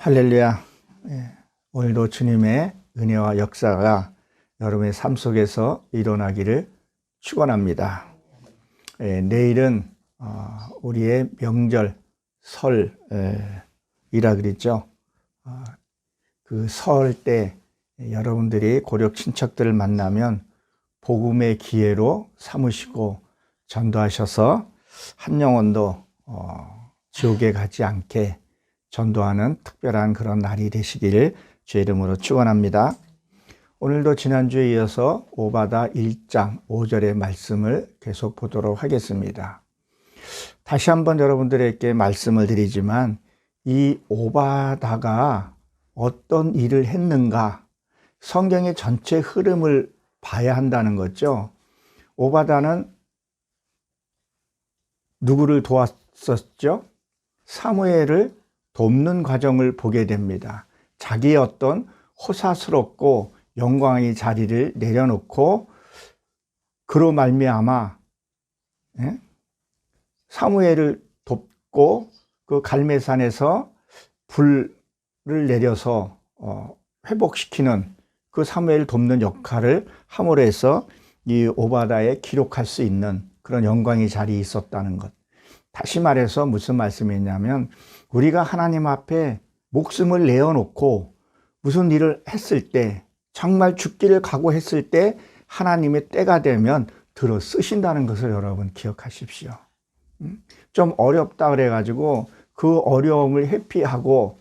할렐루야. 오늘도 주님의 은혜와 역사가 여러분의 삶 속에서 일어나기를 축원합니다. 내일은 우리의 명절 설이라 그랬죠. 그 설 때 여러분들이 고력 친척들을 만나면 복음의 기회로 삼으시고 전도하셔서 한 영혼도 지옥에 가지 않게 전도하는 특별한 그런 날이 되시기를 주의 이름으로 축원합니다. 오늘도 지난주에 이어서 오바다 1장 5절의 말씀을 계속 보도록 하겠습니다. 다시 한번 여러분들에게 말씀을 드리지만 이 오바다가 어떤 일을 했는가, 성경의 전체 흐름을 봐야 한다는 거죠. 오바다는 누구를 도왔었죠? 사무엘을 돕는 과정을 보게 됩니다. 자기의 어떤 호사스럽고 영광의 자리를 내려놓고 그로 말미암아 사무엘을 돕고 그 갈매산에서 불을 내려서 회복시키는 그 사무엘을 돕는 역할을 함으로 해서 이 오바다에 기록할 수 있는 그런 영광의 자리에 있었다는 것. 다시 말해서 무슨 말씀이냐면 우리가 하나님 앞에 목숨을 내어놓고 무슨 일을 했을 때, 정말 죽기를 각오했을 때 하나님의 때가 되면 들어 쓰신다는 것을 여러분 기억하십시오. 좀 어렵다 그래가지고 그 어려움을 회피하고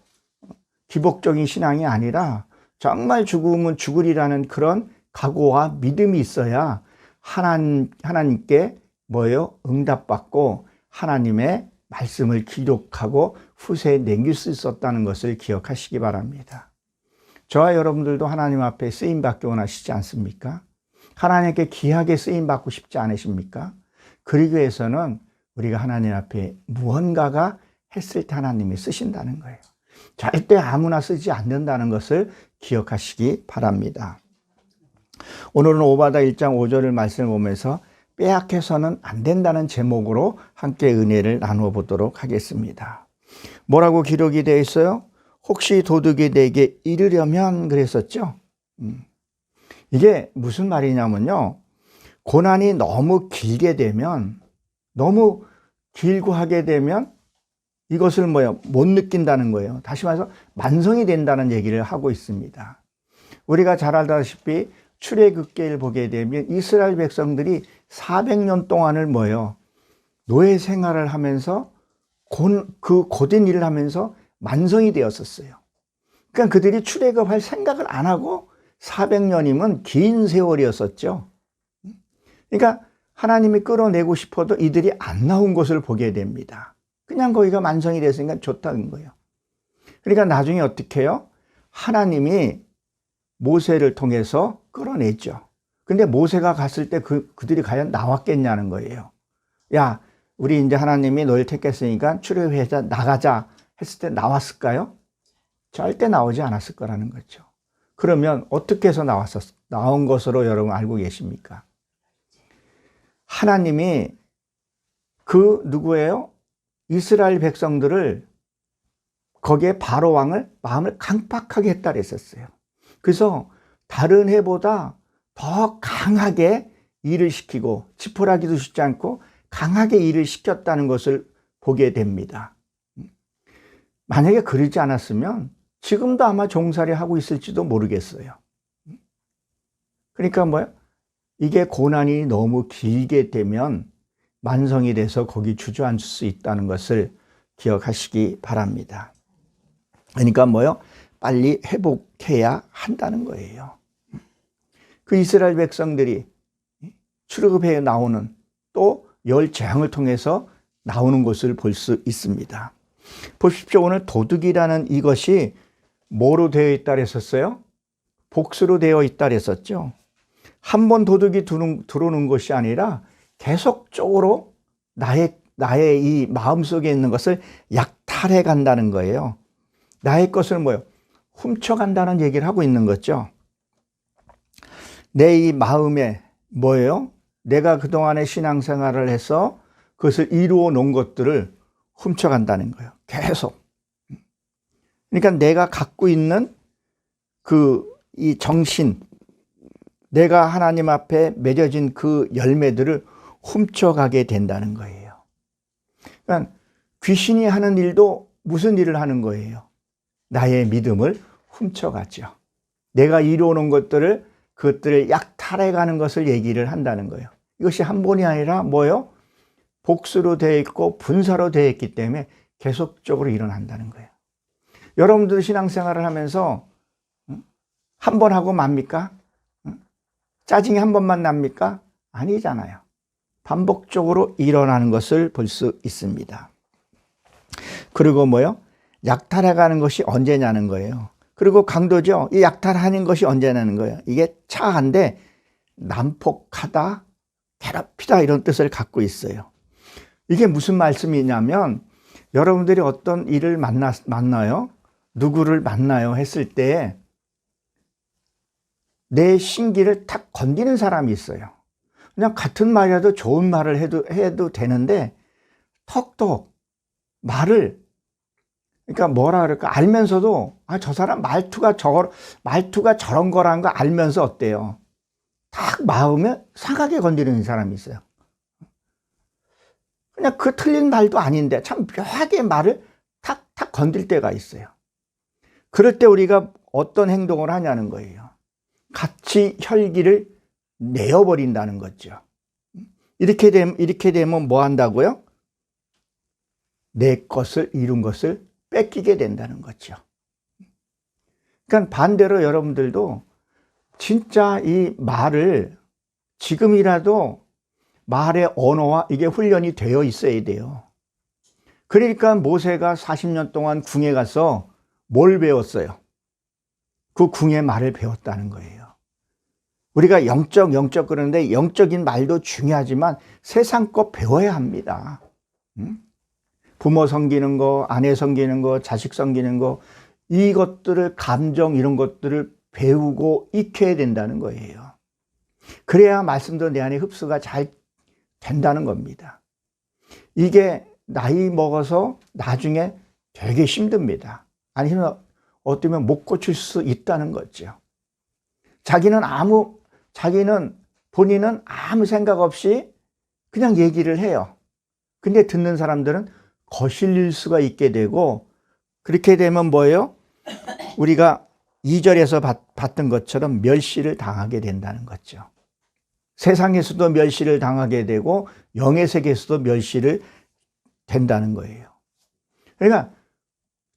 기복적인 신앙이 아니라 정말 죽으면 죽으리라는 그런 각오와 믿음이 있어야 하나님께 응답받고 하나님의 말씀을 기록하고 후세에 남길 수 있었다는 것을 기억하시기 바랍니다. 저와 여러분들도 하나님 앞에 쓰임받기 원하시지 않습니까? 하나님께 귀하게 쓰임받고 싶지 않으십니까? 그러기 위해서는 우리가 하나님 앞에 무언가가 했을 때 하나님이 쓰신다는 거예요. 절대 아무나 쓰지 않는다는 것을 기억하시기 바랍니다. 오늘은 오바다 1장 5절을 말씀을 보면서 빼앗겨서는 안 된다는 제목으로 함께 은혜를 나누어 보도록 하겠습니다. 뭐라고 기록이 되어 있어요? 혹시 도둑이 내게 이르려면 그랬었죠. 이게 무슨 말이냐면요, 고난이 너무 길게 되면, 너무 길고 하게 되면 이것을 못 느낀다는 거예요. 다시 말해서 만성이 된다는 얘기를 하고 있습니다. 우리가 잘 알다시피 출애굽기를 보게 되면 이스라엘 백성들이 400년 동안을 노예 생활을 하면서 그 고된 일을 하면서 만성이 되었었어요. 그러니까 그들이 출애굽할 생각을 안 하고 400년이면 긴 세월이었었죠. 그러니까 하나님이 끌어내고 싶어도 이들이 안 나온 것을 보게 됩니다. 그냥 거기가 만성이 됐으니까 좋다는 거예요. 그러니까 나중에 어떻게 해요? 하나님이 모세를 통해서 끌어냈죠. 근데 모세가 갔을 때 그들이 과연 나왔겠냐는 거예요. 야, 우리 이제 하나님이 너를 택했으니까 출애굽해서 나가자 했을 때 나왔을까요? 절대 나오지 않았을 거라는 거죠. 그러면 어떻게 해서 나온 것으로 여러분 알고 계십니까? 하나님이 누구예요? 이스라엘 백성들을 거기에 바로 왕을 마음을 강팍하게 했다 그랬었어요. 그래서 다른 해보다 더 강하게 일을 시키고 지푸라기도 주지 않고 강하게 일을 시켰다는 것을 보게 됩니다. 만약에 그러지 않았으면 지금도 아마 종살이 하고 있을지도 모르겠어요. 그러니까 이게 고난이 너무 길게 되면 만성이 돼서 거기 주저앉을 수 있다는 것을 기억하시기 바랍니다. 그러니까 빨리 회복해야 한다는 거예요. 그 이스라엘 백성들이 출애굽해 나오는 또 열 재앙을 통해서 나오는 것을 볼 수 있습니다. 보십시오. 오늘 도둑이라는 이것이 뭐로 되어 있다 그랬었어요? 복수로 되어 있다 그랬었죠. 한 번 도둑이 들어오는 것이 아니라 계속적으로 나의 이 마음속에 있는 것을 약탈해 간다는 거예요. 나의 것을 훔쳐간다는 얘기를 하고 있는 거죠. 내 이 마음에 내가 그동안의 신앙생활을 해서 그것을 이루어 놓은 것들을 훔쳐간다는 거예요. 계속. 그러니까 내가 갖고 있는 이 정신, 내가 하나님 앞에 맺어진 그 열매들을 훔쳐가게 된다는 거예요. 그러니까 귀신이 하는 일도 무슨 일을 하는 거예요? 나의 믿음을 훔쳐가죠. 내가 이루어놓은 그것들을 약탈해가는 것을 얘기를 한다는 거예요. 이것이 한 번이 아니라 뭐예요? 복수로 되어 있고 분사로 되어 있기 때문에 계속적으로 일어난다는 거예요. 여러분들 신앙생활을 하면서 한 번 하고 맙니까? 짜증이 한 번만 납니까? 아니잖아요. 반복적으로 일어나는 것을 볼 수 있습니다. 그리고 뭐요? 약탈해가는 것이 언제냐는 거예요. 그리고 강도죠. 이 약탈하는 것이 언제냐는 거예요. 이게 차한데 난폭하다, 괴롭히다 이런 뜻을 갖고 있어요. 이게 무슨 말씀이냐면 여러분들이 어떤 일을 만나요? 누구를 만나요? 했을 때 내 신기를 탁 건드리는 사람이 있어요. 그냥 같은 말이라도 좋은 말을 해도 되는데 턱턱 말을, 그러니까 뭐라 그럴까, 알면서도 저 사람 말투가 저런 거라는 거 알면서 어때요? 딱 마음에 상하게 건드리는 사람이 있어요. 그냥 그 틀린 말도 아닌데 참 묘하게 말을 탁탁 건들 때가 있어요. 그럴 때 우리가 어떤 행동을 하냐는 거예요. 같이 혈기를 내어버린다는 거죠. 이렇게 되면 뭐 한다고요? 내 것을 이룬 것을 뺏기게 된다는 거죠. 그러니까 반대로 여러분들도 진짜 이 말을 지금이라도 말의 언어와 이게 훈련이 되어 있어야 돼요. 그러니까 모세가 40년 동안 궁에 가서 뭘 배웠어요? 그 궁의 말을 배웠다는 거예요. 우리가 영적 그러는데 영적인 말도 중요하지만 세상 거 배워야 합니다. 부모 섬기는 거, 아내 섬기는 거, 자식 섬기는 거, 이것들을, 감정 이런 것들을 배우고 익혀야 된다는 거예요. 그래야 말씀도 내 안에 흡수가 잘 된다는 겁니다. 이게 나이 먹어서 나중에 되게 힘듭니다. 아니면 어쩌면 못 고칠 수 있다는 거죠. 본인은 아무 생각 없이 그냥 얘기를 해요. 근데 듣는 사람들은 거슬릴 수가 있게 되고, 그렇게 되면 뭐예요? 우리가 2절에서 봤던 것처럼 멸시를 당하게 된다는 거죠. 세상에서도 멸시를 당하게 되고 영의 세계에서도 멸시를 된다는 거예요. 그러니까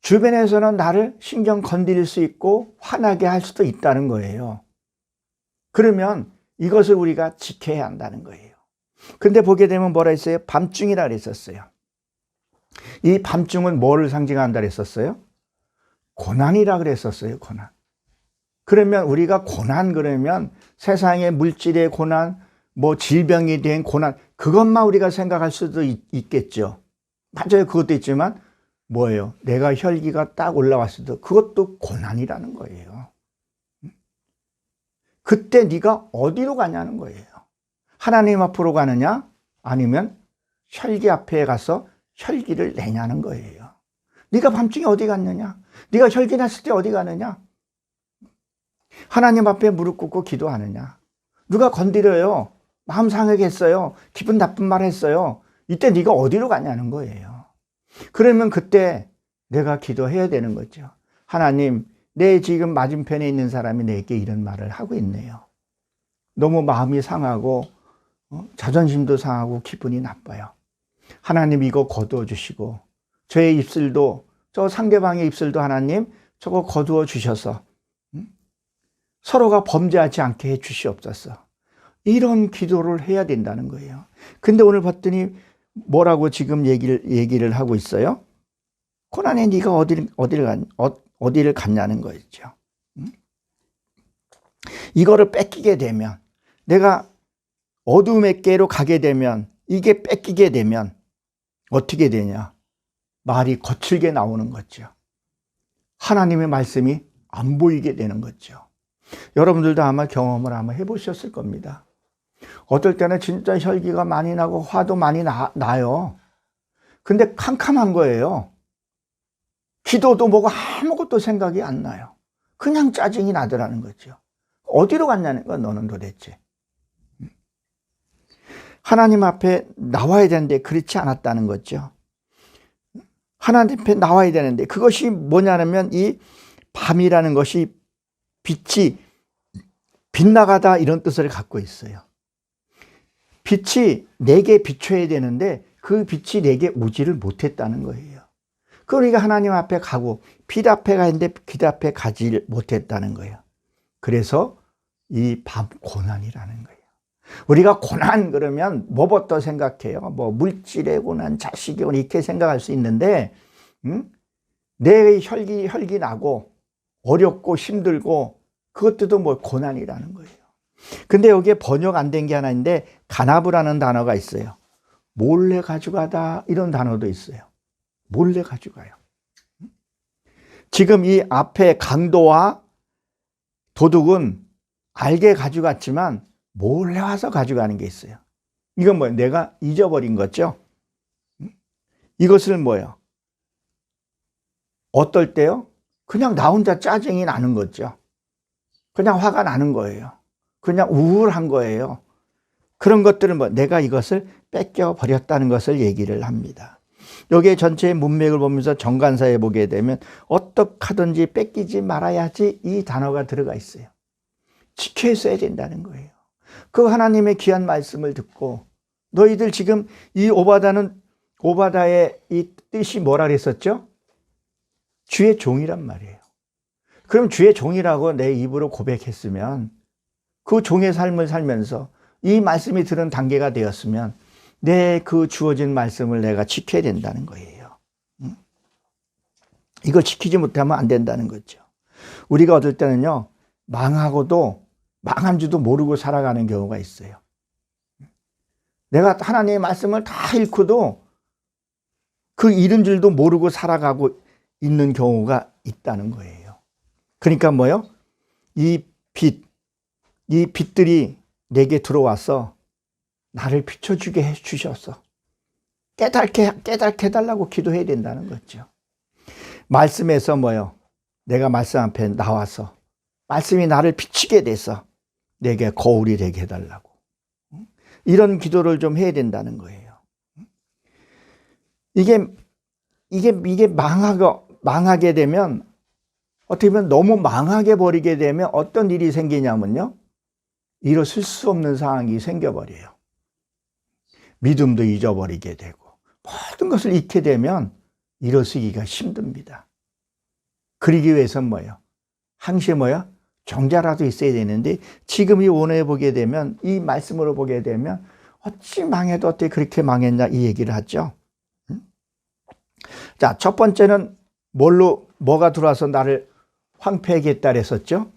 주변에서는 나를 신경 건드릴 수 있고 화나게 할 수도 있다는 거예요. 그러면 이것을 우리가 지켜야 한다는 거예요. 근데 보게 되면 뭐라 했어요? 밤중이라 그랬었어요. 이 밤중은 뭐를 상징한다 그랬었어요? 고난이라 그랬었어요. 고난. 그러면 우리가 고난 그러면 세상의 물질의 고난, 뭐 질병에 대한 고난, 그것만 우리가 생각할 수도 있겠죠. 맞아요. 그것도 있지만 뭐예요? 내가 혈기가 딱 올라왔을 때 그것도 고난이라는 거예요. 그때 네가 어디로 가냐는 거예요. 하나님 앞으로 가느냐 아니면 혈기 앞에 가서 혈기를 내냐는 거예요. 네가 밤중에 어디 갔느냐? 네가 혈기 났을 때 어디 가느냐? 하나님 앞에 무릎 꿇고 기도하느냐? 누가 건드려요? 마음 상하게 했어요. 기분 나쁜 말 했어요. 이때 네가 어디로 가냐는 거예요. 그러면 그때 내가 기도해야 되는 거죠. 하나님, 내 지금 맞은편에 있는 사람이 내게 이런 말을 하고 있네요. 너무 마음이 상하고 자존심도 상하고 기분이 나빠요. 하나님 이거 거두어 주시고 저의 입술도, 저 상대방의 입술도 하나님 저거 거두어 주셔서 서로가 범죄하지 않게 해 주시옵소서. 이런 기도를 해야 된다는 거예요. 근데 오늘 봤더니 뭐라고 지금 얘기를 하고 있어요? 고난에 네가 어디를 갔냐는 거죠. 이거를 뺏기게 되면, 내가 어둠의 궤로 가게 되면, 이게 뺏기게 되면 어떻게 되냐? 말이 거칠게 나오는 거죠. 하나님의 말씀이 안 보이게 되는 거죠. 여러분들도 아마 경험을 아마 해보셨을 겁니다. 어떨 때는 진짜 혈기가 많이 나고 화도 많이 나요. 근데 캄캄한 거예요. 기도도 뭐고 아무것도 생각이 안 나요. 그냥 짜증이 나더라는 거죠. 어디로 갔냐는 거야, 너는 도대체. 하나님 앞에 나와야 되는데 그렇지 않았다는 거죠. 하나님 앞에 나와야 되는데 그것이 뭐냐면 이 밤이라는 것이 빛이 빗나가다 이런 뜻을 갖고 있어요. 빛이 내게 비춰야 되는데 그 빛이 내게 오지를 못했다는 거예요. 그러니까 하나님 앞에 가고 빛 앞에 가 있는데 빛 앞에 가지 못했다는 거예요. 그래서 이 밤 고난이라는 거예요. 우리가 고난 그러면 뭐부터 생각해요? 뭐 물질의 고난, 자식의 고난 이렇게 생각할 수 있는데 내 혈기 나고 어렵고 힘들고 그것도 뭐 고난이라는 거예요. 근데 여기에 번역 안 된 게 하나 있는데 가나브라는 단어가 있어요. 몰래 가져가다 이런 단어도 있어요. 몰래 가져가요. 지금 이 앞에 강도와 도둑은 알게 가져갔지만 몰래 와서 가져가는 게 있어요. 이건 뭐예요? 내가 잊어버린 거죠. 이것을 뭐예요? 어떨 때요? 그냥 나 혼자 짜증이 나는 거죠. 그냥 화가 나는 거예요. 그냥 우울한 거예요. 그런 것들은 뭐 내가 이것을 뺏겨 버렸다는 것을 얘기를 합니다. 여기에 전체의 문맥을 보면서 정관사에 보게 되면 어떻게 하든지 뺏기지 말아야지 이 단어가 들어가 있어요. 지켜 있어야 된다는 거예요. 그 하나님의 귀한 말씀을 듣고 너희들 지금 이 오바다의 이 뜻이 뭐라 그랬었죠? 주의 종이란 말이에요. 그럼 주의 종이라고 내 입으로 고백했으면 그 종의 삶을 살면서 이 말씀이 들은 단계가 되었으면 내 그 주어진 말씀을 내가 지켜야 된다는 거예요. 이걸 지키지 못하면 안 된다는 거죠. 우리가 어떨 때는요, 망하고도 망한 줄도 모르고 살아가는 경우가 있어요. 내가 하나님의 말씀을 다 잃고도 그 잃은 줄도 모르고 살아가고 있는 경우가 있다는 거예요. 그러니까 뭐요? 이 빛들이 내게 들어와서 나를 비춰주게 해주셔서 깨닫게 해달라고 기도해야 된다는 거죠. 말씀에서 뭐요? 내가 말씀 앞에 나와서 말씀이 나를 비치게 돼서 내게 거울이 되게 해달라고. 이런 기도를 좀 해야 된다는 거예요. 이게 망하게 되면 어떻게 보면 너무 망하게 버리게 되면 어떤 일이 생기냐면요. 일어설 수 없는 상황이 생겨버려요. 믿음도 잊어버리게 되고 모든 것을 잃게 되면 일어서기가 힘듭니다. 그러기 위해서는 뭐예요? 항시 뭐예요? 정자라도 있어야 되는데 지금 이 원어에 보게 되면 이 말씀으로 보게 되면 어찌 망해도 어떻게 그렇게 망했냐 이 얘기를 하죠. 자, 첫 번째는 뭐가 들어와서 나를 황폐하겠다 그랬었죠?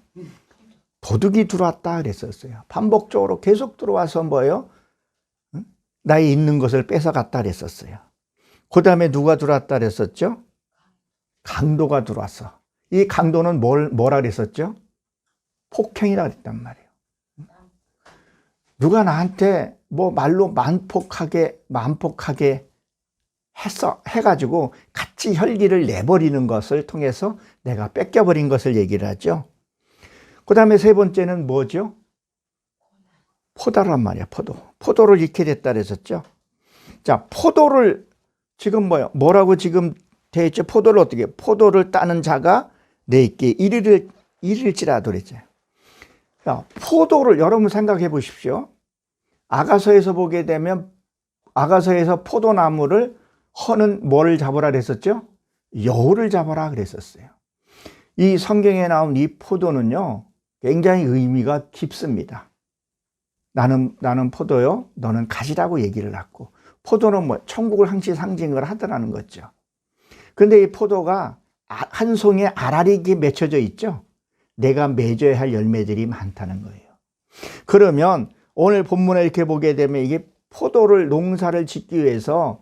도둑이 들어왔다 그랬었어요. 반복적으로 계속 들어와서 뭐예요? 나의 있는 것을 뺏어갔다 그랬었어요. 그 다음에 누가 들어왔다 그랬었죠? 강도가 들어왔어. 이 강도는 뭐라 그랬었죠? 폭행이라 그랬단 말이에요. 누가 나한테 뭐 말로 만폭하게 해가지고 같이 혈기를 내버리는 것을 통해서 내가 뺏겨버린 것을 얘기를 하죠. 그 다음에 세 번째는 뭐죠? 포도란 말이야, 포도를 잃게 됐다 그랬었죠. 자, 포도를 지금 뭐라고 지금 돼 있죠? 포도를 어떻게? 포도를 따는 자가 내게 이를지라도 그랬죠. 자, 포도를 여러분 생각해 보십시오. 아가서에서 보게 되면 아가서에서 포도나무를 허는 뭐를 잡으라 그랬었죠? 여우를 잡아라 그랬었어요. 이 성경에 나온 이 포도는요, 굉장히 의미가 깊습니다. 나는 포도요, 너는 가지라고 얘기를 하고, 포도는 천국을 항시 상징을 하더라는 거죠. 근데 이 포도가 한 송이에 알알이 맺혀져 있죠. 내가 맺어야 할 열매들이 많다는 거예요. 그러면 오늘 본문에 이렇게 보게 되면 이게 포도를 농사를 짓기 위해서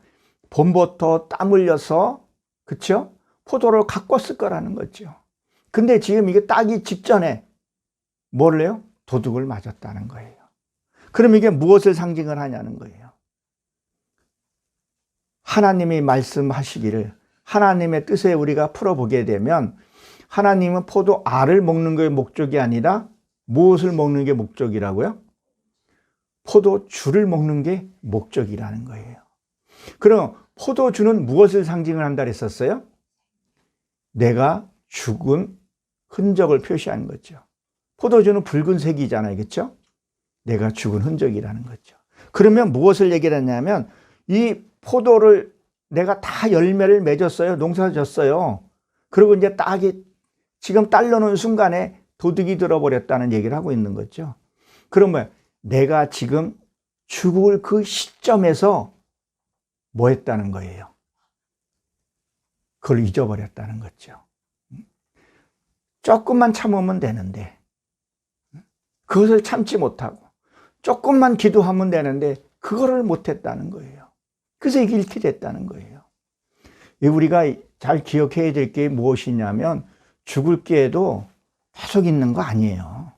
봄부터 땀 흘려서 그렇죠? 포도를 가꿨을 거라는 거죠. 근데 지금 이게 따기 직전에 뭐를 해요? 도둑을 맞았다는 거예요. 그럼 이게 무엇을 상징을 하냐는 거예요. 하나님이 말씀하시기를 하나님의 뜻에 우리가 풀어보게 되면 하나님은 포도 알을 먹는 게 목적이 아니라 무엇을 먹는 게 목적이라고요? 포도주를 먹는 게 목적이라는 거예요. 그럼 포도주는 무엇을 상징을 한다 그랬었어요? 내가 죽은 흔적을 표시하는 거죠. 포도주는 붉은색이잖아요. 그렇죠? 내가 죽은 흔적이라는 거죠. 그러면 무엇을 얘기를 했냐면 이 포도를 내가 다 열매를 맺었어요. 농사 졌어요. 그리고 이제 딱이 지금 딸려놓은 순간에 도둑이 들어버렸다는 얘기를 하고 있는 거죠. 그러면 내가 지금 죽을 그 시점에서 뭐 했다는 거예요? 그걸 잊어버렸다는 거죠. 조금만 참으면 되는데 그것을 참지 못하고 조금만 기도하면 되는데 그거를 못했다는 거예요. 그래서 이게 이렇게 됐다는 거예요. 우리가 잘 기억해야 될 게 무엇이냐면 죽을 기회도 계속 있는 거 아니에요.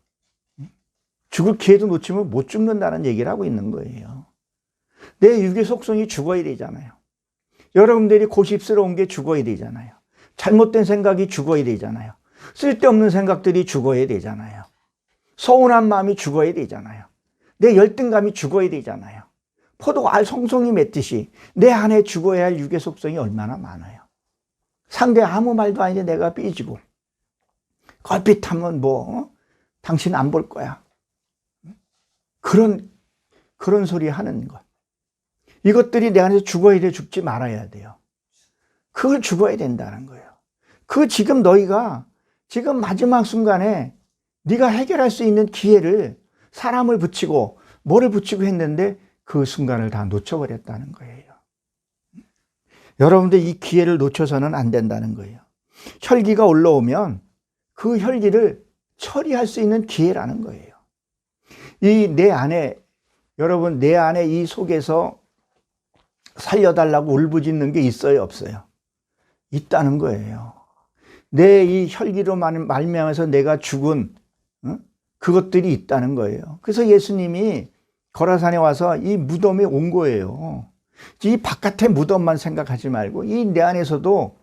죽을 기회도 놓치면 못 죽는다는 얘기를 하고 있는 거예요. 내 육의 속성이 죽어야 되잖아요. 여러분들이 고집스러운 게 죽어야 되잖아요. 잘못된 생각이 죽어야 되잖아요. 쓸데없는 생각들이 죽어야 되잖아요. 서운한 마음이 죽어야 되잖아요. 내 열등감이 죽어야 되잖아요. 포도알 송송이 맺듯이 내 안에 죽어야 할 육의 속성이 얼마나 많아요. 상대 아무 말도 아닌데 내가 삐지고 걸핏하면 당신 안 볼 거야. 그런 소리 하는 것. 이것들이 내 안에서 죽어야 돼, 죽지 말아야 돼요. 그걸 죽어야 된다는 거예요. 지금 너희가 지금 마지막 순간에 네가 해결할 수 있는 기회를 사람을 붙이고 뭐를 붙이고 했는데 그 순간을 다 놓쳐버렸다는 거예요. 여러분들 이 기회를 놓쳐서는 안 된다는 거예요. 혈기가 올라오면 그 혈기를 처리할 수 있는 기회라는 거예요. 여러분 내 안에 이 속에서 살려달라고 울부짖는 게 있어요, 없어요? 있다는 거예요. 내 이 혈기로 말미암아서 내가 죽은 그것들이 있다는 거예요. 그래서 예수님이 거라산에 와서 이 무덤에 온 거예요. 이 바깥의 무덤만 생각하지 말고 이 내 안에서도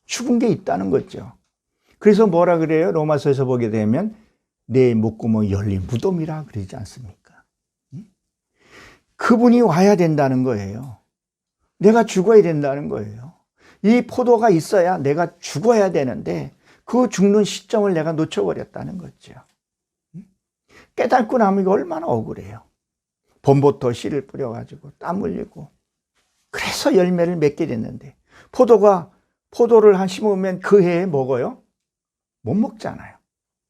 죽은 게 있다는 거죠. 그래서 뭐라 그래요? 로마서에서 보게 되면 내 목구멍이 열린 무덤이라 그러지 않습니까? 그분이 와야 된다는 거예요. 내가 죽어야 된다는 거예요. 이 포도가 있어야 내가 죽어야 되는데 그 죽는 시점을 내가 놓쳐버렸다는 거죠. 깨닫고 나면 이거 얼마나 억울해요. 봄부터 씨를 뿌려가지고 땀 흘리고 그래서 열매를 맺게 됐는데 포도를 한 심으면 그 해에 먹어요? 못 먹잖아요.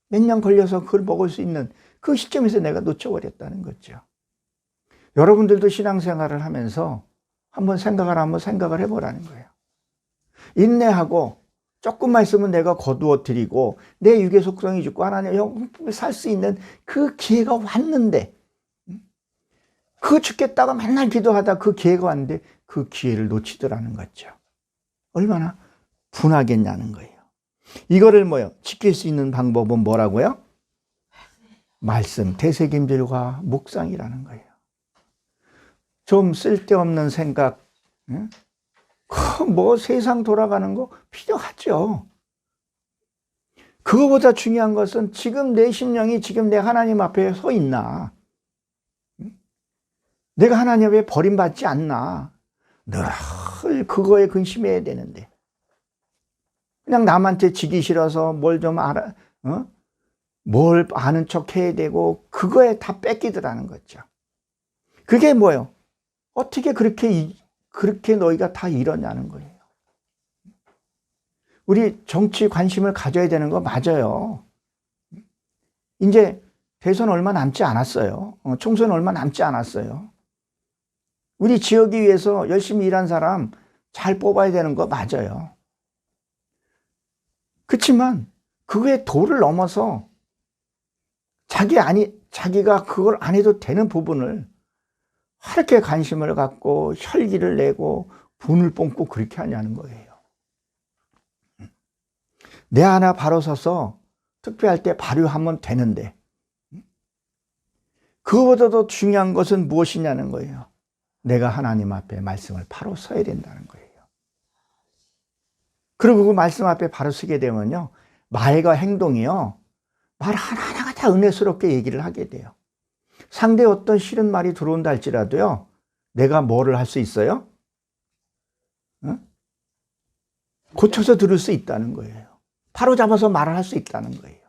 몇 년 걸려서 그걸 먹을 수 있는 그 시점에서 내가 놓쳐버렸다는 거죠. 여러분들도 신앙생활을 하면서 한번 생각을 해보라는 거예요. 인내하고 조금만 있으면 내가 거두어 드리고 내 육의 속성이 죽고 하나님의 영혼을 살 수 있는 그 기회가 왔는데 그 죽겠다가 맨날 기도하다 그 기회가 왔는데 그 기회를 놓치더라는 거죠. 얼마나 분하겠냐는 거예요. 이거를 지킬 수 있는 방법은 뭐라고요? 말씀, 되새김질과 묵상이라는 거예요. 좀 쓸데없는 생각, 세상 돌아가는 거 필요하죠. 그거보다 중요한 것은 지금 내 심령이 지금 내 하나님 앞에 서 있나? 내가 하나님 앞에 버림받지 않나? 늘 그거에 근심해야 되는데 그냥 남한테 지기 싫어서 뭘 좀 뭘 아는 척 해야 되고 그거에 다 뺏기더라는 거죠. 그게 뭐예요? 어떻게 그렇게 너희가 다 이러냐는 거예요. 우리 정치 관심을 가져야 되는 거 맞아요. 이제 대선 얼마 남지 않았어요. 총선 얼마 남지 않았어요. 우리 지역을 위해서 열심히 일한 사람 잘 뽑아야 되는 거 맞아요. 그렇지만 그거의 도를 넘어서 자기가 그걸 안 해도 되는 부분을 이렇게 관심을 갖고 혈기를 내고 분을 뽐고 그렇게 하냐는 거예요. 내 하나 바로 서서 특별할 때 발휘하면 되는데 그거보다 더 중요한 것은 무엇이냐는 거예요. 내가 하나님 앞에 말씀을 바로 서야 된다는 거예요. 그리고 그 말씀 앞에 바로 서게 되면요, 말과 행동이요, 말 하나하나가 다 은혜스럽게 얘기를 하게 돼요. 상대의 어떤 싫은 말이 들어온다 할지라도요, 내가 뭐를 할 수 있어요? 응? 고쳐서 들을 수 있다는 거예요. 바로 잡아서 말을 할 수 있다는 거예요.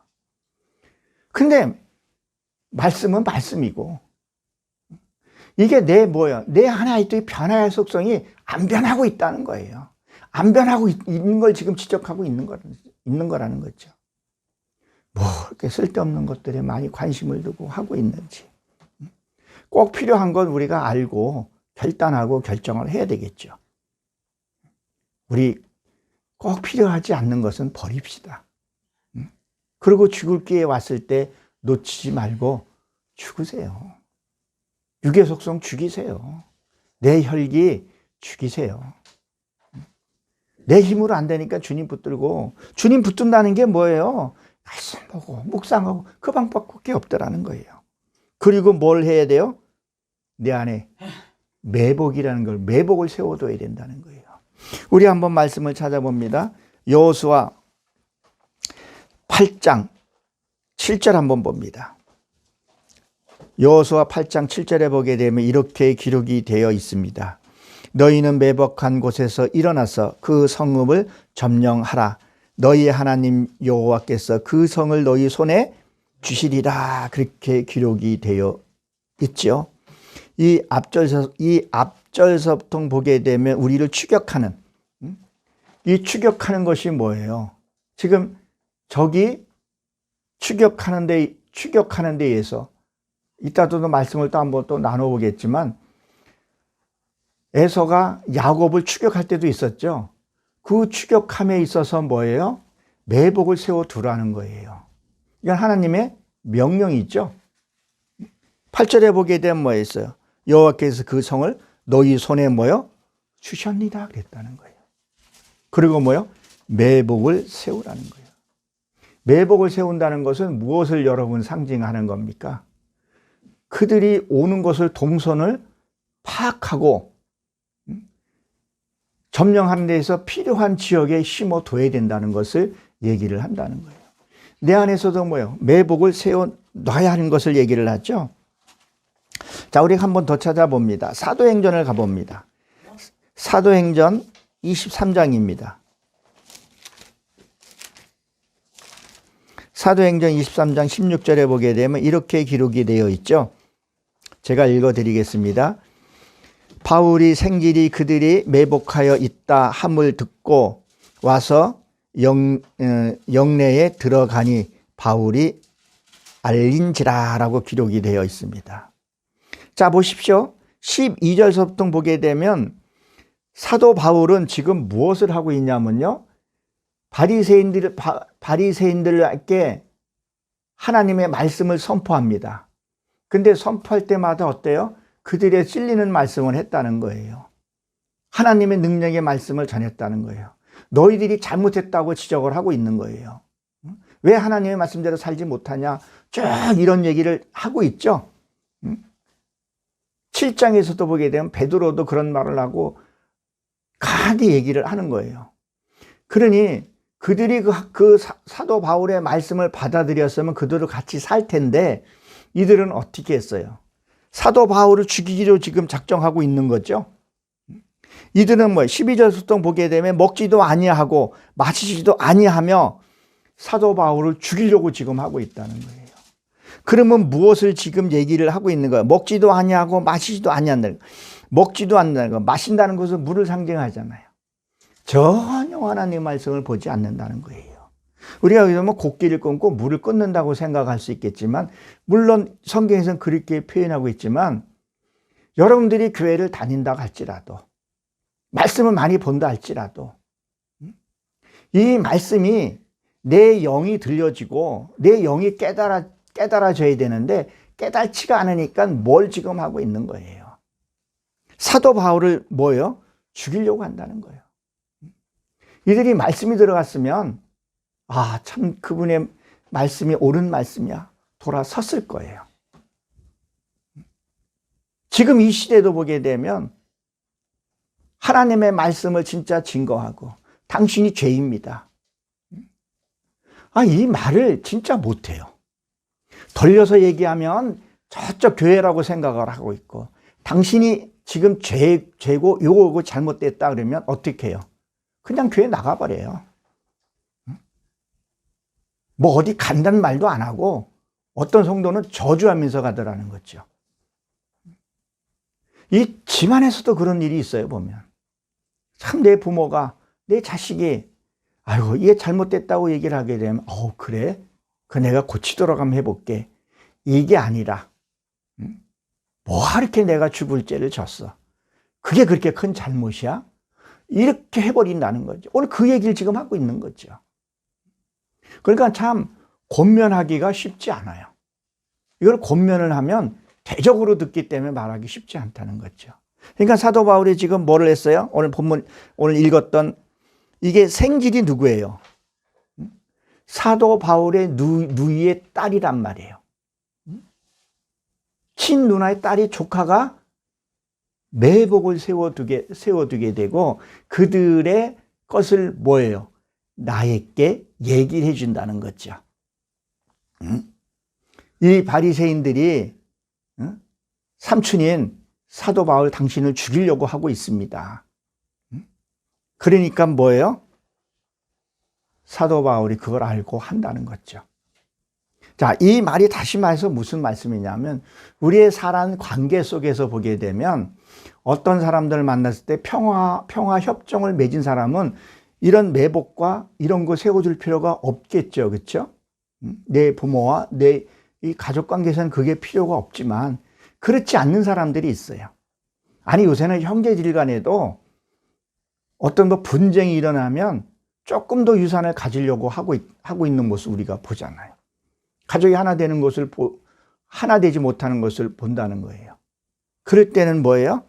근데 말씀은 말씀이고, 이게 내 하나의 또 변화의 속성이 안 변하고 있다는 거예요. 안 변하고 있는 걸 지금 지적하고 있는 거라는 거죠. 뭐 이렇게 쓸데없는 것들에 많이 관심을 두고 하고 있는지. 꼭 필요한 건 우리가 알고 결단하고 결정을 해야 되겠죠. 우리 꼭 필요하지 않는 것은 버립시다. 그리고 죽을 기회 왔을 때 놓치지 말고 죽으세요. 육의 속성 죽이세요. 내 혈기 죽이세요. 내 힘으로 안 되니까 주님 붙들고, 주님 붙든다는 게 뭐예요? 말씀 보고 묵상하고 그 방법밖에 없더라는 거예요. 그리고 뭘 해야 돼요? 내 안에 매복을 세워둬야 된다는 거예요. 우리 한번 말씀을 찾아봅니다. 여호수아 8장 7절 한번 봅니다. 여호수아 8장 7절에 보게 되면 이렇게 기록이 되어 있습니다. 너희는 매복한 곳에서 일어나서 그 성읍을 점령하라. 너희의 하나님 여호와께서 그 성을 너희 손에 주시리라. 그렇게 기록이 되어 있죠. 이 앞절서부터 보게 되면 우리를 추격하는, 이 추격하는 것이 뭐예요? 지금 적이 추격하는 데 의해서, 이따도 말씀을 또 한번 또 나눠보겠지만, 에서가 야곱을 추격할 때도 있었죠. 그 추격함에 있어서 뭐예요? 매복을 세워두라는 거예요. 이건 하나님의 명령이죠. 8절에 보게 되면 뭐 있어요? 여호와께서 그 성을 너희 손에 뭐요? 주셨니다 그랬다는 거예요. 그리고 뭐요? 매복을 세우라는 거예요. 매복을 세운다는 것은 무엇을 여러분 상징하는 겁니까? 그들이 오는 것을 동선을 파악하고 점령하는 데에서 필요한 지역에 심어둬야 된다는 것을 얘기를 한다는 거예요. 내 안에서도 뭐예요? 매복을 세워놔야 하는 것을 얘기를 하죠. 자, 우리 한 번 더 찾아봅니다. 사도행전을 가봅니다. 사도행전 23장입니다. 사도행전 23장 16절에 보게 되면 이렇게 기록이 되어 있죠. 제가 읽어드리겠습니다. 바울이 생질이 그들이 매복하여 있다 함을 듣고 와서 영내에 들어가니 바울이 알린지라라고 기록이 되어 있습니다. 자, 보십시오. 12절서부터 보게 되면 사도 바울은 지금 무엇을 하고 있냐면요, 바리새인들에게 하나님의 말씀을 선포합니다. 근데 선포할 때마다 어때요? 그들의 찔리는 말씀을 했다는 거예요. 하나님의 능력의 말씀을 전했다는 거예요. 너희들이 잘못했다고 지적을 하고 있는 거예요. 왜 하나님의 말씀대로 살지 못하냐? 쭉 이런 얘기를 하고 있죠. 7장에서도 보게 되면 베드로도 그런 말을 하고 간이 얘기를 하는 거예요. 그러니 그들이 그 사도 바울의 말씀을 받아들였으면 그들도 같이 살 텐데 이들은 어떻게 했어요? 사도 바울을 죽이기로 지금 작정하고 있는 거죠. 이들은 12절부터 보게 되면 먹지도 아니하고 마시지도 아니하며 사도 바울을 죽이려고 지금 하고 있다는 거예요. 그러면 무엇을 지금 얘기를 하고 있는 거예요? 먹지도 아니하고 마시지도 아니한다는 거예요. 먹지도 않는다는 거, 마신다는 것은 물을 상징하잖아요. 전혀 하나님의 말씀을 보지 않는다는 거예요. 우리가 여기서 곡기를 끊고 물을 끊는다고 생각할 수 있겠지만, 물론 성경에서는 그렇게 표현하고 있지만, 여러분들이 교회를 다닌다고 할지라도, 말씀을 많이 본다 할지라도, 이 말씀이 내 영이 들려지고 내 영이 깨달아져야 되는데 깨달지가 않으니까 뭘 지금 하고 있는 거예요. 사도 바울을 뭐예요? 죽이려고 한다는 거예요. 이들이 말씀이 들어갔으면 참 그분의 말씀이 옳은 말씀이야 돌아섰을 거예요. 지금 이 시대도 보게 되면 하나님의 말씀을 진짜 증거하고 당신이 죄입니다. 이 말을 진짜 못해요. 돌려서 얘기하면 저쪽 교회라고 생각을 하고 있고, 당신이 지금 죄고 요거 잘못됐다 그러면 어떻게 해요? 그냥 교회 나가버려요. 뭐 어디 간다는 말도 안 하고 어떤 성도는 저주하면서 가더라는 거죠. 이 집안에서도 그런 일이 있어요, 보면. 참 내 부모가, 내 자식이 아이고 이게 잘못됐다고 얘기를 하게 되면 그래? 내가 고치도록 한번 해볼게. 이게 아니라 뭐가 이렇게 내가 죽을 죄를 졌어? 그게 그렇게 큰 잘못이야? 이렇게 해버린다는 거죠. 오늘 그 얘기를 지금 하고 있는 거죠. 그러니까 참 권면하기가 쉽지 않아요. 이걸 권면을 하면 대적으로 듣기 때문에 말하기 쉽지 않다는 거죠. 그러니까 사도 바울이 지금 뭐를 했어요? 오늘 본문, 오늘 읽었던 이게 생질이 누구예요? 사도 바울의 누이의 딸이란 말이에요. 친누나의 딸이, 조카가 매복을 세워두게 되고 그들의 것을 뭐예요? 나에게 얘기를 해준다는 거죠. 이 바리새인들이 삼촌인 사도 바울 당신을 죽이려고 하고 있습니다. 그러니까 뭐예요? 사도 바울이 그걸 알고 한다는 거죠. 자, 이 말이 다시 말해서 무슨 말씀이냐면 우리의 사람 관계 속에서 보게 되면 어떤 사람들을 만났을 때 평화 협정을 맺은 사람은 이런 매복과 이런 거 세워줄 필요가 없겠죠. 그렇죠? 내 부모와 내 이 가족 관계에서는 그게 필요가 없지만 그렇지 않는 사람들이 있어요. 아니 요새는 형제질 간에도 어떤 뭐 분쟁이 일어나면 조금 더 유산을 가지려고 하고 있는 모습 우리가 보잖아요. 가족이 하나 되는 것을 하나 되지 못하는 것을 본다는 거예요. 그럴 때는 뭐예요?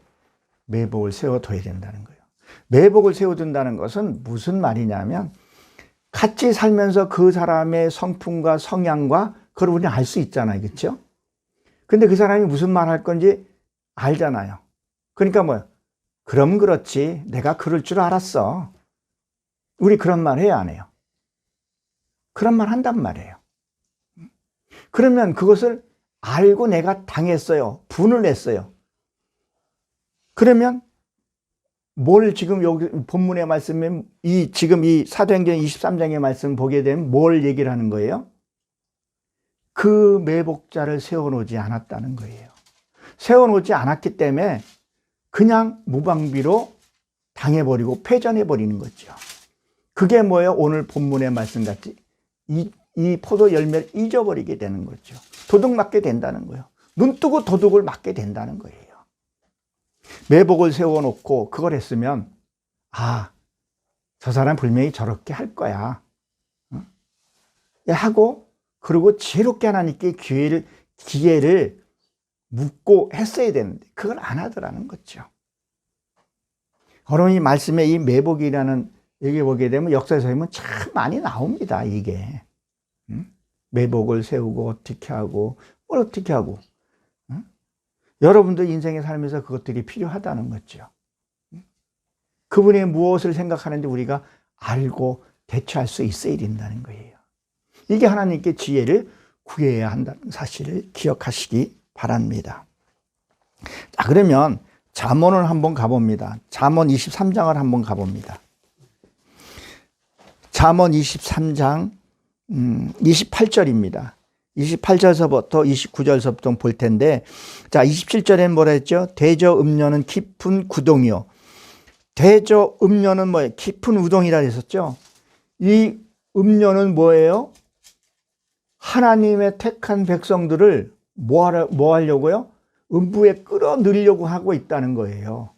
매복을 세워둬야 된다는 거예요. 매복을 세워둔다는 것은 무슨 말이냐면 같이 살면서 그 사람의 성품과 성향과 그걸 우리는 알 수 있잖아요. 그렇죠? 근데 그 사람이 무슨 말 할 건지 알잖아요. 그러니까 뭐예요? 그럼 그렇지. 내가 그럴 줄 알았어. 우리 그런 말 해야 안 해요? 그런 말 한단 말이에요. 그러면 그것을 알고 내가 당했어요. 분을 냈어요. 그러면 뭘 지금 여기 본문의 말씀에 지금 이 사도행전 23장의 말씀 보게 되면 뭘 얘기를 하는 거예요? 그 매복자를 세워놓지 않았다는 거예요. 세워놓지 않았기 때문에 그냥 무방비로 당해버리고 패전해버리는 거죠. 그게 뭐예요? 오늘 본문의 말씀같이 이 포도 열매를 잊어버리게 되는 거죠. 도둑 맞게 된다는 거예요. 눈 뜨고 도둑을 맞게 된다는 거예요. 매복을 세워놓고 그걸 했으면 저 사람 분명히 저렇게 할 거야 하고 그리고 지혜롭게 하나님께 기회를 묻고 했어야 되는데 그걸 안 하더라는 거죠. 여러분 이 말씀에 이 매복이라는 얘기 보게 되면 역사에서 보면 참 많이 나옵니다. 이게 매복을 세우고 어떻게 하고 뭘 어떻게 하고 여러분들 인생에 살면서 그것들이 필요하다는 거죠. 그분이 무엇을 생각하는지 우리가 알고 대처할 수 있어야 된다는 거예요. 이게 하나님께 지혜를 구해야 한다는 사실을 기억하시기 바랍니다. 자, 그러면 잠언을 한번 가봅니다. 잠언 23장을 한번 가봅니다. 잠언 23장 28절입니다. 28절서부터 29절서부터 볼 텐데, 자, 27절에는 뭐라 했죠? 대저 음료는 깊은 구동이요. 대저 음료는 뭐예요? 깊은 우동이라 했었죠? 이 음료는 뭐예요? 하나님의 택한 백성들을 뭐 하려고요? 음부에 끌어들이려고 하고 있다는 거예요.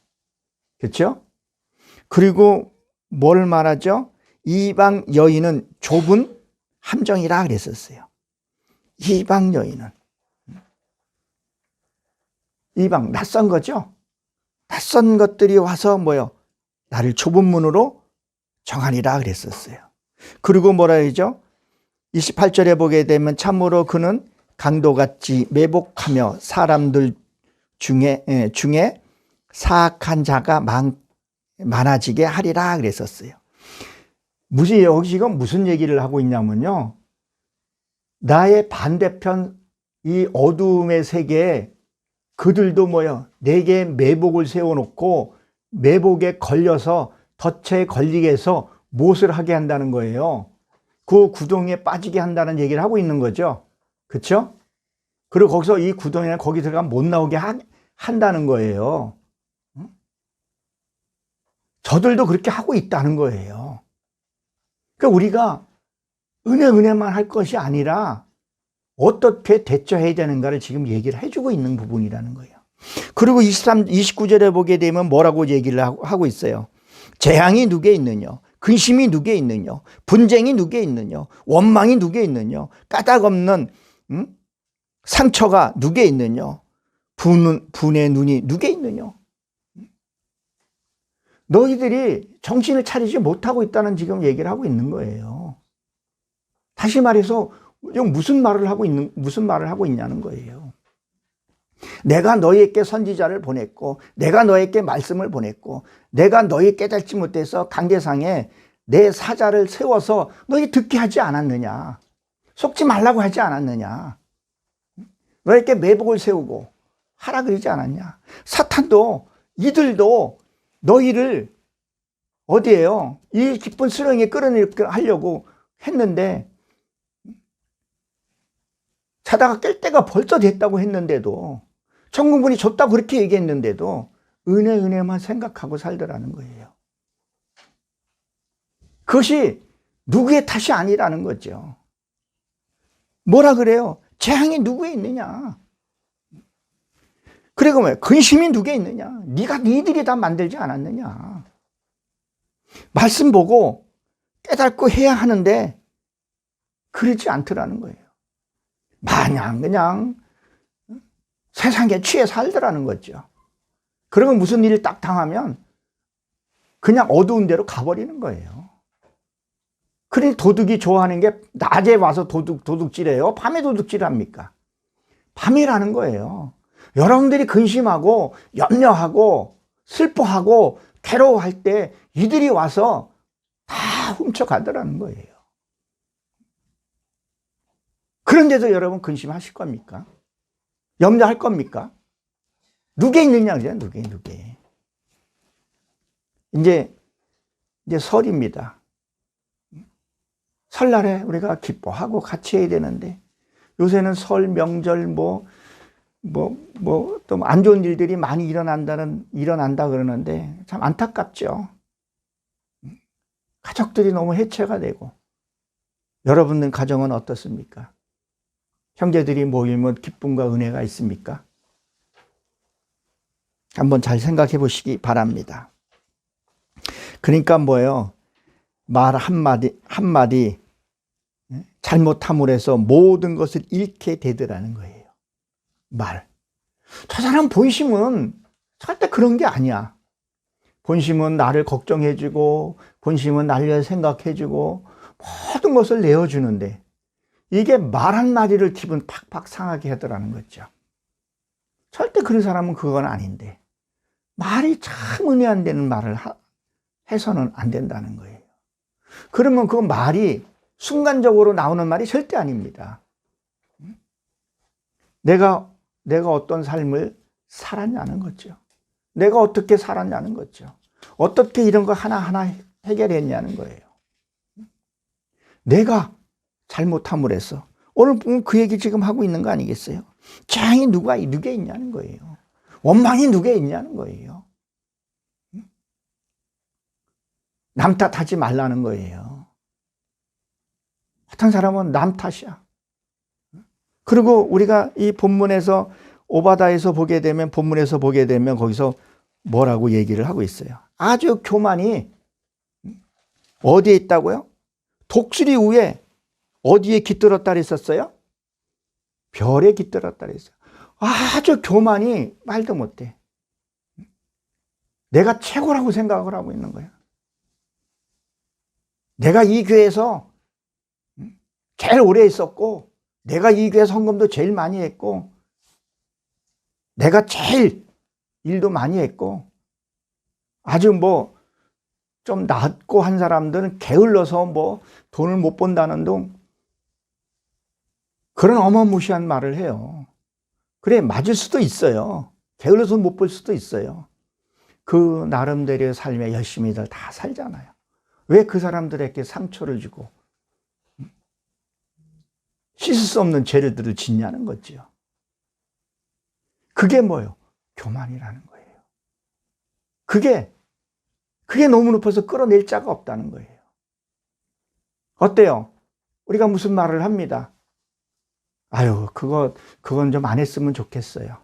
그렇죠? 그리고 뭘 말하죠? 이방 여인은 좁은 함정이라 그랬었어요. 이방 여인은 이방 낯선 거죠. 낯선 것들이 와서 뭐요? 나를 좁은 문으로 정하리라 그랬었어요. 그리고 뭐라 하죠? 28절에 보게 되면 참으로 그는 강도같이 매복하며 사람들 중에 사악한 자가 많아지게 하리라 그랬었어요. 여기 지금 무슨 얘기를 하고 있냐면요. 나의 반대편 이 어두움의 세계에 그들도 내게 매복을 세워놓고 매복에 걸려서 덫에 걸리게 해서 못을 하게 한다는 거예요. 그 구덩이에 빠지게 한다는 얘기를 하고 있는 거죠. 그렇죠? 그리고 거기서 이 구덩이에 거기 들어가면 못 나오게 한다는 거예요. 저들도 그렇게 하고 있다는 거예요. 그러니까 우리가 은혜만 할 것이 아니라 어떻게 대처해야 되는가를 지금 얘기를 해주고 있는 부분이라는 거예요. 그리고 29절에 보게 되면 뭐라고 얘기를 하고 있어요. 재앙이 누구에 있느냐, 근심이 누구에 있느냐, 분쟁이 누구에 있느냐, 원망이 누구에 있느냐, 까닭 없는 상처가 누구에 있느냐, 분의 눈이 누구에 있느냐. 너희들이 정신을 차리지 못하고 있다는 지금 얘기를 하고 있는 거예요. 다시 말해서 무슨 말을 하고 있냐는 거예요. 내가 너희에게 선지자를 보냈고, 내가 너희에게 말씀을 보냈고, 내가 너희 깨닫지 못해서 강대상에 내 사자를 세워서 너희 듣게 하지 않았느냐, 속지 말라고 하지 않았느냐, 너희에게 매복을 세우고 하라 그러지 않았냐. 사탄도 이들도 너희를 어디에요? 이 깊은 수렁에 끌어내려고 했는데, 자다가 깰 때가 벌써 됐다고 했는데도, 천국문이 좁다고 그렇게 얘기했는데도 은혜만 생각하고 살더라는 거예요. 그것이 누구의 탓이 아니라는 거죠. 뭐라 그래요? 재앙이 누구에 있느냐? 그리고 근심이 누구에 있느냐? 니들이 다 만들지 않았느냐? 말씀 보고 깨닫고 해야 하는데 그러지 않더라는 거예요. 마냥 그냥 세상에 취해 살더라는 거죠. 그러면 무슨 일을 딱 당하면 그냥 어두운 데로 가버리는 거예요. 그러니 도둑이 좋아하는 게 낮에 와서 도둑질해요? 밤에 도둑질합니까? 밤이라는 거예요. 여러분들이 근심하고 염려하고 슬퍼하고 괴로워할 때 이들이 와서 다 훔쳐가더라는 거예요. 그런데도 여러분 근심하실 겁니까? 염려할 겁니까? 누게 있느냐, 그죠? 누게. 이제 설입니다. 설날에 우리가 기뻐하고 같이 해야 되는데, 요새는 설, 명절, 또 안 좋은 일들이 많이 일어난다 그러는데, 참 안타깝죠. 가족들이 너무 해체가 되고. 여러분들 가정은 어떻습니까? 형제들이 모이면 기쁨과 은혜가 있습니까? 한번 잘 생각해 보시기 바랍니다. 그러니까 말 한마디 잘못함으로 해서 모든 것을 잃게 되더라는 거예요. 저 사람 본심은 절대 그런 게 아니야. 본심은 나를 걱정해주고, 본심은 나를 위해 생각해주고, 모든 것을 내어주는데, 이게 말 한마디를 기분 팍팍 상하게 하더라는 거죠. 절대 그런 사람은 그건 아닌데, 말이 참 은혜 안 되는 말을 해서는 안 된다는 거예요. 그러면 그 말이 순간적으로 나오는 말이 절대 아닙니다. 내가 어떤 삶을 살았냐는 거죠. 내가 어떻게 살았냐는 거죠. 어떻게 이런 거 하나하나 해결했냐는 거예요. 내가 잘못함을 해서 오늘 보면 그 얘기 지금 하고 있는 거 아니겠어요? 재앙이 누구에 있냐는 거예요. 원망이 누구에 있냐는 거예요. 남 탓하지 말라는 거예요. 어떤 사람은 남 탓이야. 그리고 우리가 이 본문에서 오바다에서 보게 되면 거기서 뭐라고 얘기를 하고 있어요. 아주 교만이 어디에 있다고요? 독수리 위에 어디에 깃들었다 그랬었어요? 별에 깃들었다 그랬어요. 아주 교만이 말도 못해. 내가 최고라고 생각을 하고 있는 거야. 내가 이 교회에서 제일 오래 있었고, 내가 이 교회 헌금도 제일 많이 했고, 내가 제일 일도 많이 했고, 아주 좀 낫고 한 사람들은 게을러서 뭐 돈을 못 번다는 둥 그런 어마무시한 말을 해요. 그래, 맞을 수도 있어요. 게을러서 못 볼 수도 있어요. 그 나름대로의 삶에 열심히들 다 살잖아요. 왜 그 사람들에게 상처를 주고 씻을 수 없는 죄를 짓냐는 거죠. 그게 뭐예요? 교만이라는 거예요. 그게 너무 높아서 끌어낼 자가 없다는 거예요. 어때요? 우리가 무슨 말을 합니다. 아유, 그건 좀 안 했으면 좋겠어요.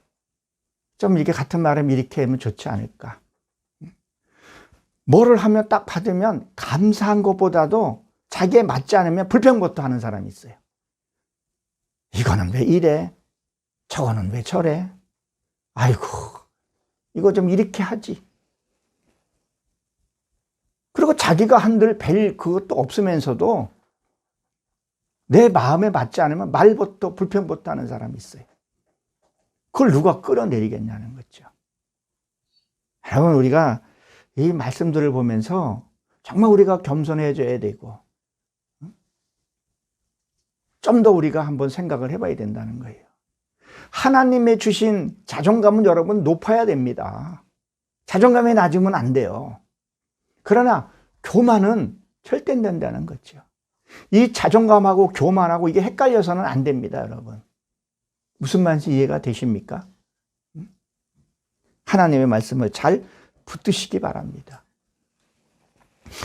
좀 이렇게 같은 말을 이렇게 하면 좋지 않을까. 뭐를 하면 딱 받으면 감사한 것보다도 자기에 맞지 않으면 불평부터 하는 사람이 있어요. 이거는 왜 이래? 저거는 왜 저래? 아이고, 이거 좀 이렇게 하지. 그리고 자기가 한들 뵐 그것도 없으면서도 내 마음에 맞지 않으면 말부터 불평부터 하는 사람이 있어요. 그걸 누가 끌어내리겠냐는 거죠. 여러분, 우리가 이 말씀들을 보면서 정말 우리가 겸손해져야 되고 좀 더 우리가 한번 생각을 해봐야 된다는 거예요. 하나님의 주신 자존감은 여러분 높아야 됩니다. 자존감이 낮으면 안 돼요. 그러나 교만은 절대 안 된다는 거죠. 이 자존감하고 교만하고 이게 헷갈려서는 안 됩니다, 여러분. 무슨 말인지 이해가 되십니까? 하나님의 말씀을 잘 붙드시기 바랍니다.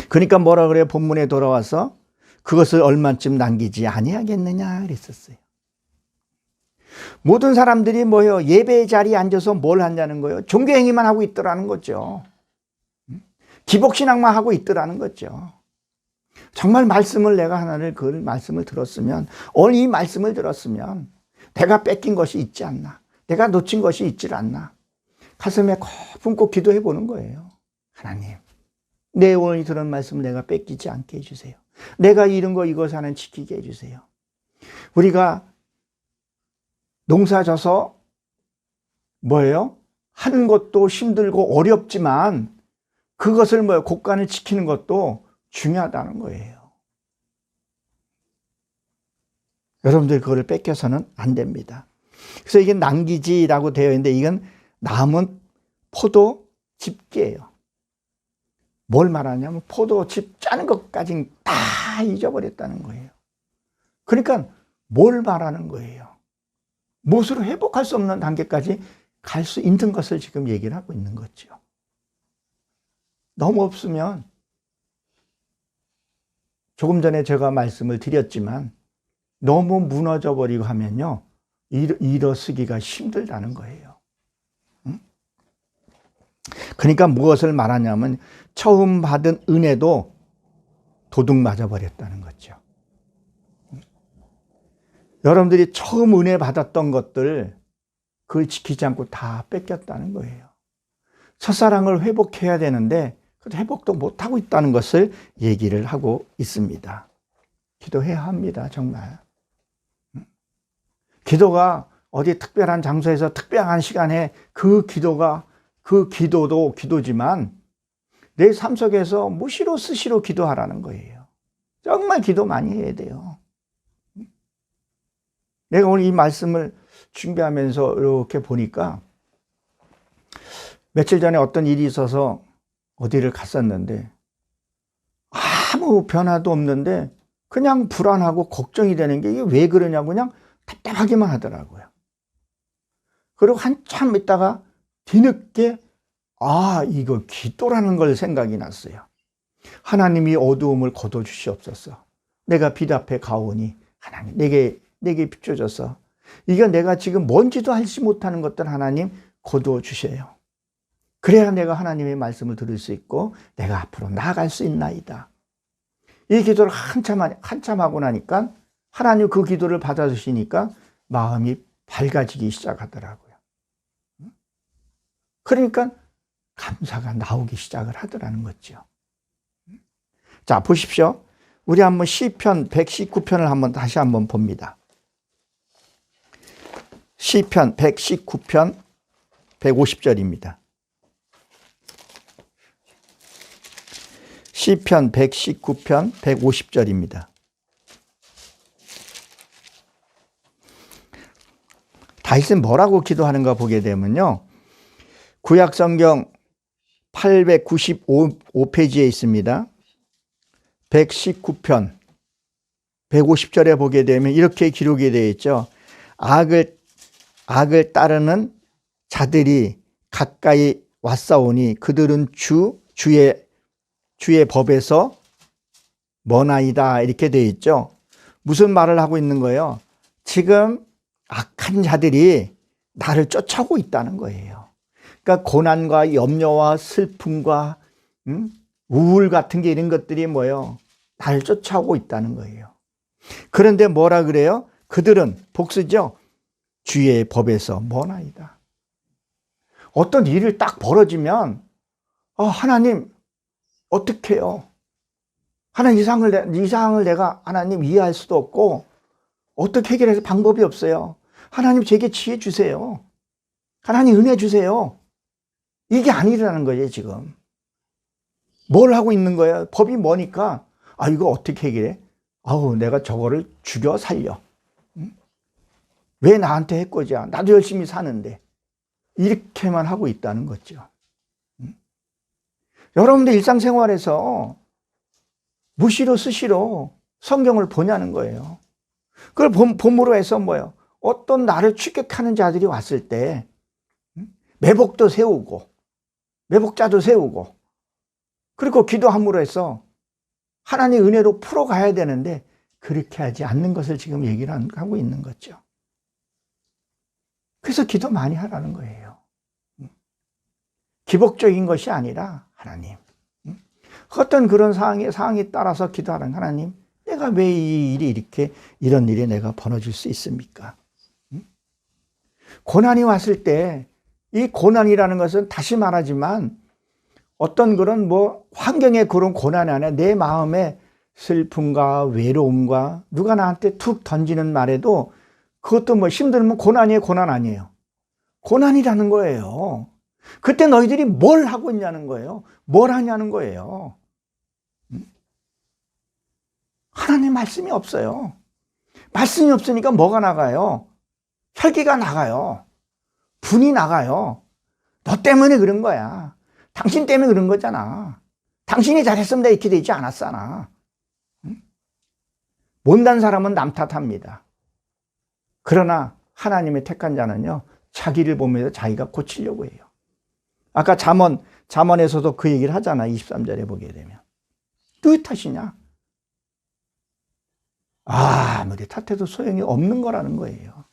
그러니까 뭐라 그래요? 본문에 돌아와서 그것을 얼마쯤 남기지 아니하겠느냐 그랬었어요. 모든 사람들이 뭐예요? 예배의 자리에 앉아서 뭘 하냐는 거예요? 종교행위만 하고 있더라는 거죠. 기복신앙만 하고 있더라는 거죠. 정말 말씀을 내가 하나를 그 말씀을 들었으면, 오늘 이 말씀을 들었으면 내가 뺏긴 것이 있지 않나, 내가 놓친 것이 있지 않나, 가슴에 품고 기도해 보는 거예요. 하나님, 내 오늘 들은 말씀을 내가 뺏기지 않게 해주세요. 내가 잃은 거 이것 하나 지키게 해주세요. 우리가 농사 져서 뭐예요? 하는 것도 힘들고 어렵지만 그것을 뭐예요? 곡간을 지키는 것도 중요하다는 거예요. 여러분들 그거를 뺏겨서는 안 됩니다. 그래서 이게 남기지라고 되어 있는데 이건 남은 포도 집게예요. 뭘 말하냐면 포도즙 짜는 것까지 다 잊어버렸다는 거예요. 그러니까 뭘 말하는 거예요? 무엇으로 회복할 수 없는 단계까지 갈 수 있는 것을 지금 얘기를 하고 있는 거죠. 너무 없으면 조금 전에 제가 말씀을 드렸지만 너무 무너져 버리고 하면요, 일어서기가 힘들다는 거예요. 그러니까 무엇을 말하냐면 처음 받은 은혜도 도둑 맞아 버렸다는 거죠. 여러분들이 처음 은혜 받았던 것들 그걸 지키지 않고 다 뺏겼다는 거예요. 첫사랑을 회복해야 되는데 회복도 못하고 있다는 것을 얘기를 하고 있습니다. 기도해야 합니다, 정말. 기도가 어디 특별한 장소에서 특별한 시간에 그 기도도 기도지만 내 삶 속에서 무시로 스시로 기도하라는 거예요. 정말 기도 많이 해야 돼요. 내가 오늘 이 말씀을 준비하면서 이렇게 보니까 며칠 전에 어떤 일이 있어서 어디를 갔었는데 아무 변화도 없는데 그냥 불안하고 걱정이 되는 게 이게 왜 그러냐고 그냥 답답하기만 하더라고요. 그리고 한참 있다가 뒤늦게 이거 기도라는 걸 생각이 났어요. 하나님이 어두움을 거둬주시옵소서. 내가 빛 앞에 가오니 하나님 내게 비춰줘서 이거 내가 지금 뭔지도 알지 못하는 것들 하나님 거두어 주세요. 그래야 내가 하나님의 말씀을 들을 수 있고 내가 앞으로 나아갈 수 있나이다. 이 기도를 한참 하고 나니까 하나님 그 기도를 받아주시니까 마음이 밝아지기 시작하더라고요. 그러니까 감사가 나오기 시작을 하더라는 거죠. 자, 보십시오. 우리 한번 시편 119편을 한번 다시 한번 봅니다. 시편 119편 150절입니다. 시편 119편 150절입니다. 다윗은 뭐라고 기도하는가 보게 되면요. 구약성경 895페이지에 있습니다. 119편 150절에 보게 되면 이렇게 기록이 되어 있죠. 악을 따르는 자들이 가까이 왔사오니 그들은 주의 법에서 머나이다. 이렇게 되어 있죠. 무슨 말을 하고 있는 거예요? 지금 악한 자들이 나를 쫓아오고 있다는 거예요. 그러니까 고난과 염려와 슬픔과 우울 같은 게 이런 것들이 뭐예요? 나를 쫓아오고 있다는 거예요. 그런데 뭐라 그래요? 그들은 복수죠. 주의 법에서 머나이다. 어떤 일을 딱 벌어지면 하나님 어떻게 해요? 하나님 이 상황을 내가 하나님 이해할 수도 없고 어떻게 해결해서 방법이 없어요. 하나님 제게 지혜 주세요. 하나님 은혜 주세요. 이게 아니라는 거예요. 지금 뭘 하고 있는 거예요? 법이 뭐니까 이거 어떻게 해결해? 내가 저거를 죽여 살려. 왜 나한테 해코지야? 나도 열심히 사는데. 이렇게만 하고 있다는 거죠. 여러분들 일상생활에서 무시로 스시로 성경을 보냐는 거예요. 그걸 봄으로 해서 뭐예요? 어떤 나를 추격하는 자들이 왔을 때 매복도 세우고 매복자도 세우고 그리고 기도함으로 해서 하나님의 은혜로 풀어가야 되는데 그렇게 하지 않는 것을 지금 얘기를 하고 있는 거죠. 그래서 기도 많이 하라는 거예요. 기복적인 것이 아니라 하나님 어떤 그런 상황에 따라서 기도하는 하나님 내가 왜 이 일이 이런 일이 내가 벌어질 수 있습니까? 고난이 왔을 때 이 고난이라는 것은 다시 말하지만 어떤 그런 환경의 그런 고난이 아니라 내 마음의 슬픔과 외로움과 누가 나한테 툭 던지는 말에도 그것도 힘들면 고난이에요, 고난 아니에요? 고난이라는 거예요. 그때 너희들이 뭘 하고 있냐는 거예요. 뭘 하냐는 거예요. 하나님 말씀이 없어요. 말씀이 없으니까 뭐가 나가요? 혈기가 나가요. 분이 나가요. 너 때문에 그런 거야. 당신 때문에 그런 거잖아. 당신이 잘했으면 내가 이렇게 되지 않았잖아. 못난 사람은 남 탓합니다. 그러나 하나님의 택한 자는요, 자기를 보면서 자기가 고치려고 해요. 아까 잠언에서도 그 얘기를 하잖아. 23절에 보게 되면. 누구 탓이냐? 아무리 탓해도 소용이 없는 거라는 거예요.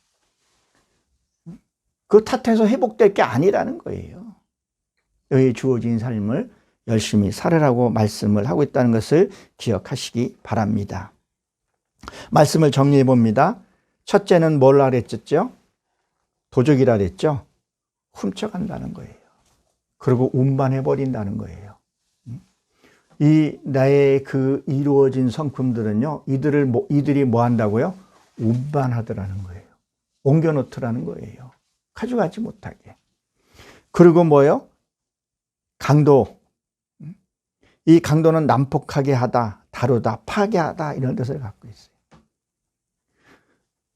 그 탓해서 회복될 게 아니라는 거예요. 너희 주어진 삶을 열심히 살으라고 말씀을 하고 있다는 것을 기억하시기 바랍니다. 말씀을 정리해 봅니다. 첫째는 뭘라 그랬죠? 도적이라 그랬죠? 훔쳐간다는 거예요. 그리고 운반해 버린다는 거예요. 이 나의 그 이루어진 성품들은요, 이들이 뭐 한다고요? 운반하더라는 거예요. 옮겨놓더라는 거예요. 가져가지 못하게. 그리고 뭐요? 강도. 이 강도는 난폭하게 하다, 다루다, 파괴하다 이런 뜻을 갖고 있어요.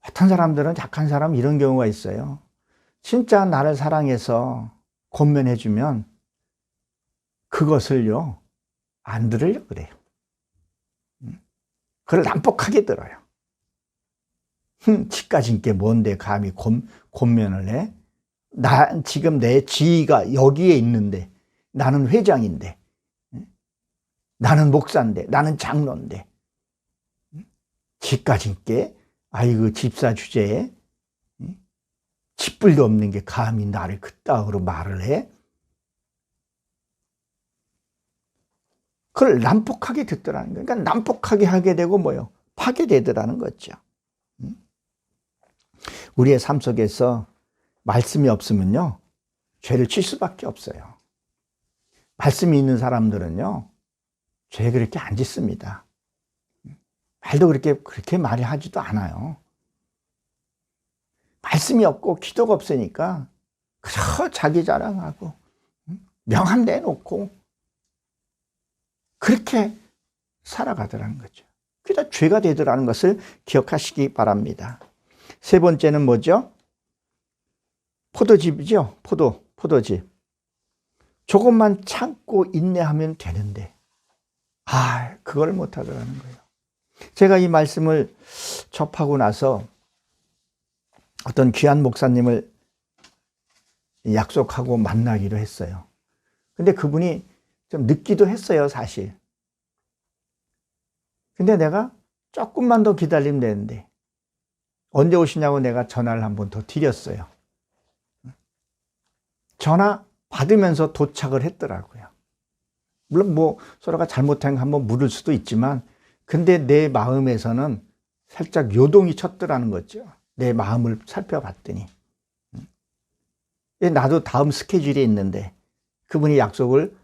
어떤 사람들은 착한 사람 이런 경우가 있어요. 진짜 나를 사랑해서 권면해주면 그것을요 안 들으려고 그래요. 그걸 난폭하게 들어요. 치까진 게 뭔데 감히 권면을 해? 지금 내 지위가 여기에 있는데 나는 회장인데 나는 목사인데 나는 장로인데 치까진 게 아이고 집사 주제에 짓불도 없는 게 감히 나를 그따위로 말을 해? 그걸 난폭하게 듣더라는 거예요. 그러니까 난폭하게 하게 되고 뭐요? 파괴되더라는 거죠. 우리의 삶 속에서 말씀이 없으면요 죄를 칠 수밖에 없어요. 말씀이 있는 사람들은요 죄 그렇게 안 짓습니다. 말도 그렇게 많이 하지도 않아요. 말씀이 없고 기도가 없으니까 그저 자기 자랑하고 명함 내놓고 그렇게 살아가더라는 거죠. 그게 다 죄가 되더라는 것을 기억하시기 바랍니다. 세 번째는 뭐죠? 포도즙이죠. 포도즙. 조금만 참고 인내하면 되는데, 그걸 못 하더라는 거예요. 제가 이 말씀을 접하고 나서 어떤 귀한 목사님을 약속하고 만나기로 했어요. 근데 그분이 좀 늦기도 했어요, 사실. 근데 내가 조금만 더 기다리면 되는데, 언제 오시냐고 내가 전화를 한 번 더 드렸어요. 전화 받으면서 도착을 했더라고요. 물론 뭐 서로가 잘못한 거 한번 물을 수도 있지만, 근데 내 마음에서는 살짝 요동이 쳤더라는 거죠. 내 마음을 살펴봤더니. 나도 다음 스케줄이 있는데, 그분이 약속을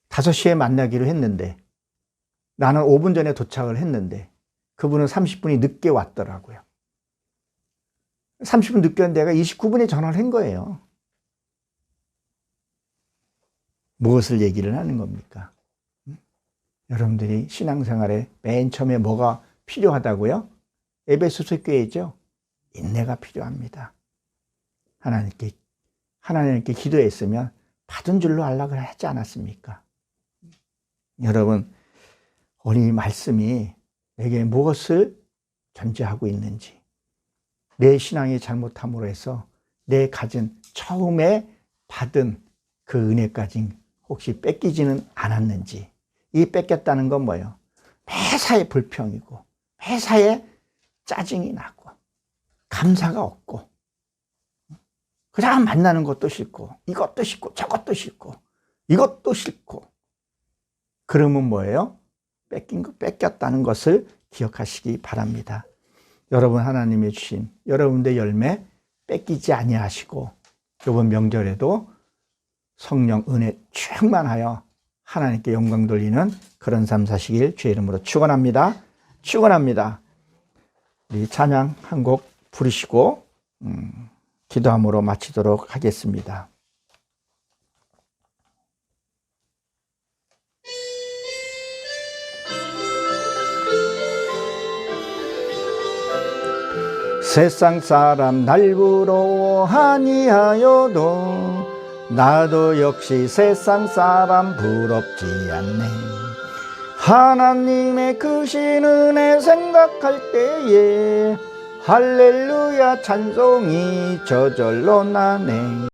5시에 만나기로 했는데, 나는 5분 전에 도착을 했는데, 그분은 30분이 늦게 왔더라고요. 30분 늦게 왔는데 내가 29분에 전화를 한 거예요. 무엇을 얘기를 하는 겁니까? 여러분들이 신앙생활에 맨 처음에 뭐가 필요하다고요? 에베소서 교회죠. 인내가 필요합니다. 하나님께 기도했으면 받은 줄로 알락을 하지 않았습니까? 여러분, 오늘 이 말씀이 내게 무엇을 견제하고 있는지, 내 신앙이 잘못함으로 해서 내 가진 처음에 받은 그 은혜까지 혹시 뺏기지는 않았는지. 이 뺏겼다는 건 뭐예요? 매사에 불평이고 매사에 짜증이 나고 감사가 없고 그냥 만나는 것도 싫고 이것도 싫고 저것도 싫고 이것도 싫고, 그러면 뭐예요? 뺏겼다는 것을 기억하시기 바랍니다. 여러분, 하나님의 주신 여러분의 열매 뺏기지 아니하시고 이번 명절에도 성령 은혜 충만하여 하나님께 영광 돌리는 그런 삶 사시길 주의 이름으로 축원합니다. 우리 찬양 한 곡 부르시고 기도함으로 마치도록 하겠습니다. 세상 사람 날 부러워하니하여도 나도 역시 세상 사람 부럽지 않네. 하나님의 크신 은혜 생각할 때에 할렐루야 찬송이 저절로 나네.